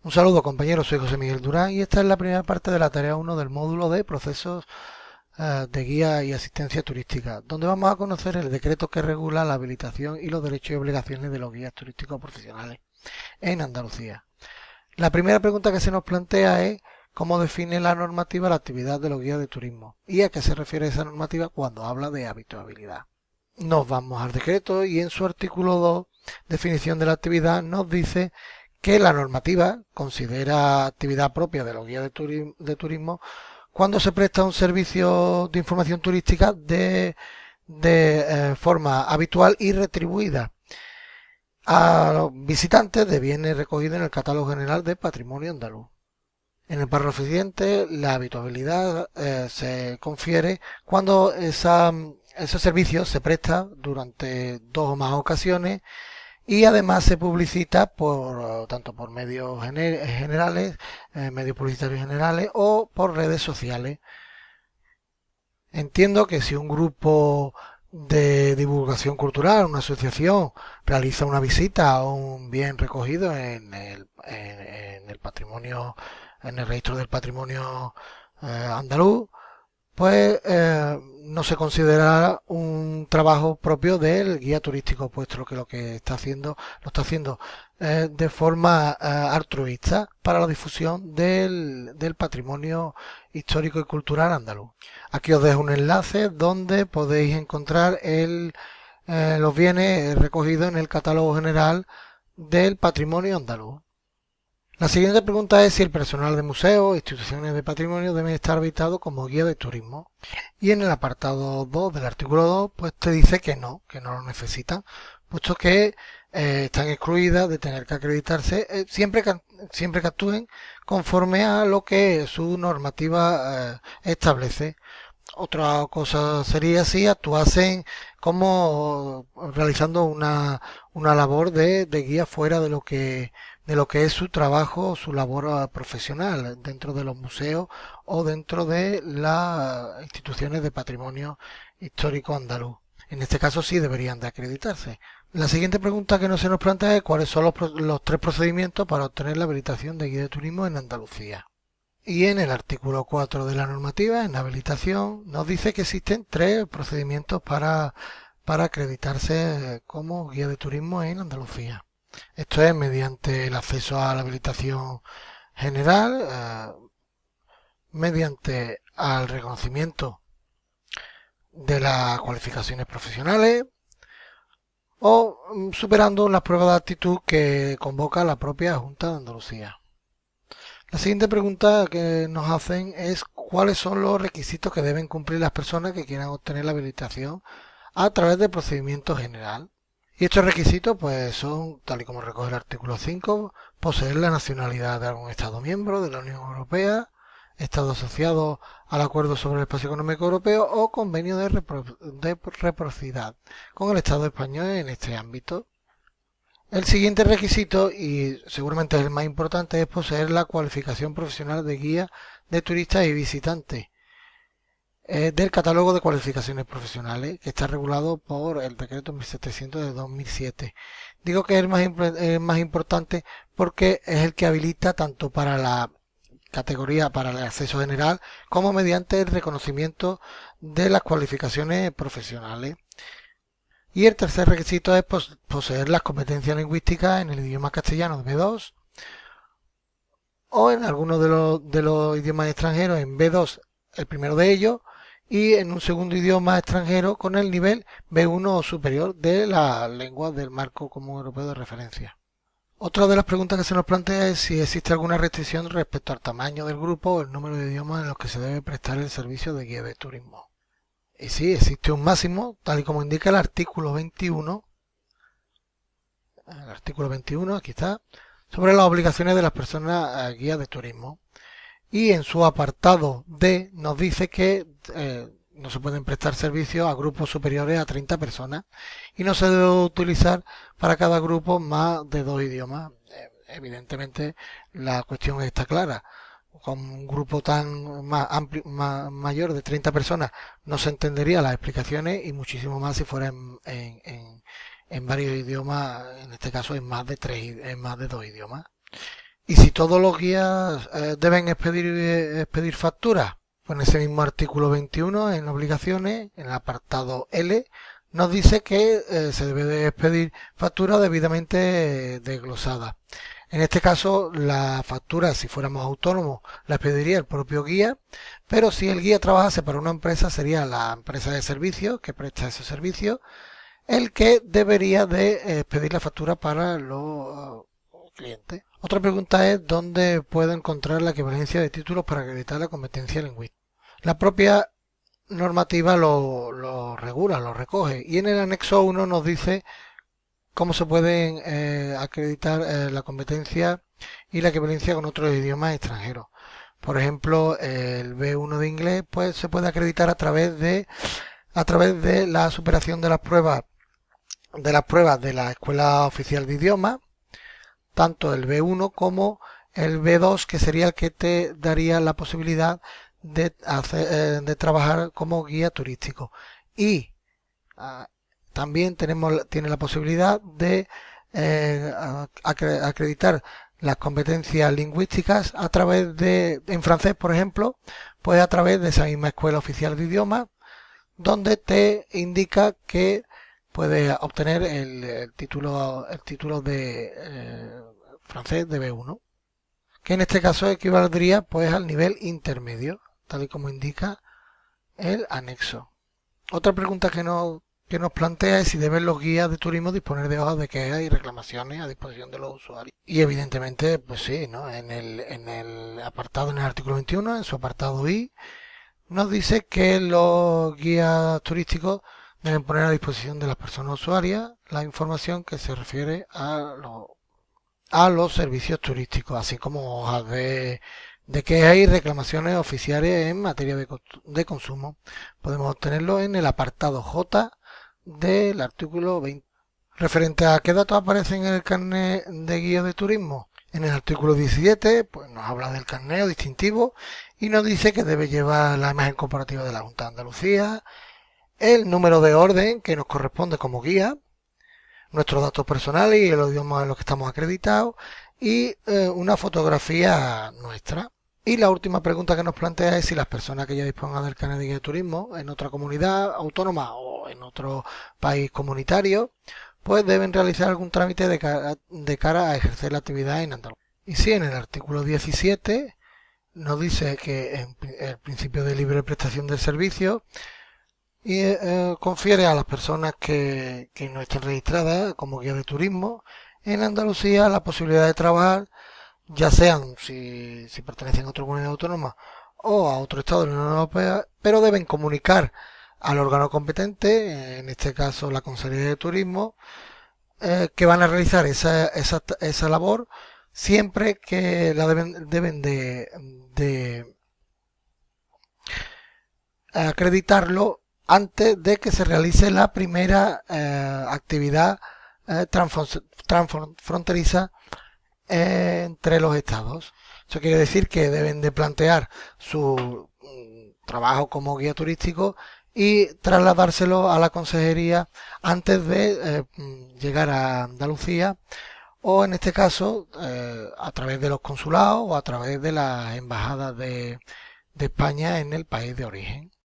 Un saludo compañeros, soy José Miguel Durán y esta es la primera parte de la tarea 1 del módulo de procesos de guía y asistencia turística, donde vamos a conocer el decreto que regula la habilitación y los derechos y obligaciones de los guías turísticos profesionales en Andalucía. La primera pregunta que se nos plantea es cómo define la normativa la actividad de los guías de turismo y a qué se refiere esa normativa cuando habla de habituabilidad. Nos vamos al decreto y en su artículo 2, definición de la actividad, nos dice que la normativa considera actividad propia de los guías de turismo cuando se presta un servicio de información turística de forma habitual y retribuida a los visitantes de bienes recogidos en el Catálogo General de Patrimonio Andaluz. En el párrafo siguiente, la habituabilidad se confiere cuando ese servicio se presta durante 2 o más ocasiones y además se publicita tanto por medios generales, medios publicitarios generales o por redes sociales. Entiendo que si un grupo de divulgación cultural, una asociación, realiza una visita a un bien recogido en el patrimonio, en el registro del patrimonio andaluz, pues no se considera un trabajo propio del guía turístico, puesto que lo que está haciendo, lo está haciendo de forma altruista para la difusión del patrimonio histórico y cultural andaluz. Aquí os dejo un enlace donde podéis encontrar los bienes recogidos en el Catálogo General del Patrimonio Andaluz. La siguiente pregunta es si el personal de museos e instituciones de patrimonio deben estar habilitados como guía de turismo. Y en el apartado 2 del artículo 2, pues te dice que no lo necesitan, puesto que están excluidas de tener que acreditarse siempre que actúen conforme a lo que su normativa establece. Otra cosa sería si actuasen como realizando una labor de guía fuera de lo que es su trabajo, su labor profesional dentro de los museos o dentro de las instituciones de patrimonio histórico andaluz. En este caso sí deberían de acreditarse. La siguiente pregunta que no se nos plantea es cuáles son los 3 procedimientos para obtener la habilitación de guía de turismo en Andalucía. Y en el artículo 4 de la normativa, en habilitación, nos dice que existen 3 procedimientos para acreditarse como guía de turismo en Andalucía. Esto es mediante el acceso a la habilitación general, mediante al reconocimiento de las cualificaciones profesionales o superando las pruebas de aptitud que convoca la propia Junta de Andalucía. La siguiente pregunta que nos hacen es cuáles son los requisitos que deben cumplir las personas que quieran obtener la habilitación a través del procedimiento general. Y estos requisitos pues son, tal y como recoge el artículo 5, poseer la nacionalidad de algún Estado miembro de la Unión Europea, Estado asociado al Acuerdo sobre el Espacio Económico Europeo o convenio de reciprocidad con el Estado español en este ámbito. El siguiente requisito, y seguramente es el más importante, es poseer la cualificación profesional de guía de turistas y visitantes del catálogo de cualificaciones profesionales que está regulado por el decreto 1700 de 2007. Digo que es el más importante porque es el que habilita tanto para la categoría para el acceso general como mediante el reconocimiento de las cualificaciones profesionales. Y el tercer requisito es poseer las competencias lingüísticas en el idioma castellano de B2 o en alguno de los idiomas extranjeros en B2, el primero de ellos, y en un segundo idioma extranjero con el nivel B1 o superior de las lenguas del marco común europeo de referencia. Otra de las preguntas que se nos plantea es si existe alguna restricción respecto al tamaño del grupo o el número de idiomas en los que se debe prestar el servicio de guía de turismo. Y sí, existe un máximo, tal y como indica el artículo 21. El artículo 21, aquí está, sobre las obligaciones de las personas guías de turismo. Y en su apartado D nos dice que no se pueden prestar servicios a grupos superiores a 30 personas y no se debe utilizar para cada grupo más de 2 idiomas. Evidentemente la cuestión está clara. Con un grupo tan mayor de 30 personas no se entendería las explicaciones y muchísimo más si fuera en varios idiomas, en este caso en más de 2 idiomas. Y si todos los guías deben expedir facturas, pues en ese mismo artículo 21, en obligaciones, en el apartado L, nos dice que se debe de expedir factura debidamente desglosada. En este caso, la factura, si fuéramos autónomos, la expediría el propio guía, pero si el guía trabajase para una empresa, sería la empresa de servicios que presta esos servicios el que debería de expedir la factura para los clientes. Otra pregunta es dónde puedo encontrar la equivalencia de títulos para acreditar la competencia lingüística. La propia normativa lo regula, lo recoge, y en el anexo 1 nos dice cómo se pueden acreditar la competencia y la equivalencia con otros idiomas extranjeros. Por ejemplo, el B1 de inglés pues se puede acreditar a través de la superación de las pruebas de la Escuela Oficial de Idiomas, tanto el B1 como el B2, que sería el que te daría la posibilidad de trabajar como guía turístico. Y también tiene la posibilidad de acreditar las competencias lingüísticas a través en francés, por ejemplo, pues a través de esa misma Escuela Oficial de Idiomas, donde te indica que puedes obtener el título de francés de B1, que en este caso equivaldría pues al nivel intermedio, tal y como indica el anexo. Otra pregunta que nos plantea es si deben los guías de turismo disponer de hojas de quejas y reclamaciones a disposición de los usuarios. Y evidentemente, pues sí, ¿no? En el artículo 21, en su apartado I, nos dice que los guías turísticos deben poner a disposición de las personas usuarias la información que se refiere a los servicios turísticos, así como hojas de quejas y reclamaciones oficiales en materia de consumo. Podemos obtenerlo en el apartado J del artículo 20. Referente a qué datos aparecen en el carnet de guía de turismo, en el artículo 17 pues nos habla del carnet o distintivo y nos dice que debe llevar la imagen comparativa de la Junta de Andalucía, el número de orden que nos corresponde como guía, nuestros datos personales y el idioma en los que estamos acreditados y una fotografía nuestra. Y la última pregunta que nos plantea es si las personas que ya dispongan del carnet de guía de turismo en otra comunidad autónoma o en otro país comunitario pues deben realizar algún trámite de cara a ejercer la actividad en Andalucía. Y si en el artículo 17 nos dice que el principio de libre prestación del servicio y confiere a las personas que no estén registradas como guía de turismo en Andalucía la posibilidad de trabajar, ya sean si pertenecen a otra comunidad autónoma o a otro estado de la Unión Europea, pero deben comunicar al órgano competente, en este caso la Consejería de Turismo, que van a realizar esa labor siempre que la deben de acreditarlo antes de que se realice la primera actividad transfronteriza entre los estados. Eso quiere decir que deben de plantear su trabajo como guía turístico y trasladárselo a la consejería antes de llegar a Andalucía o en este caso a través de los consulados o a través de las embajadas de España en el país de origen.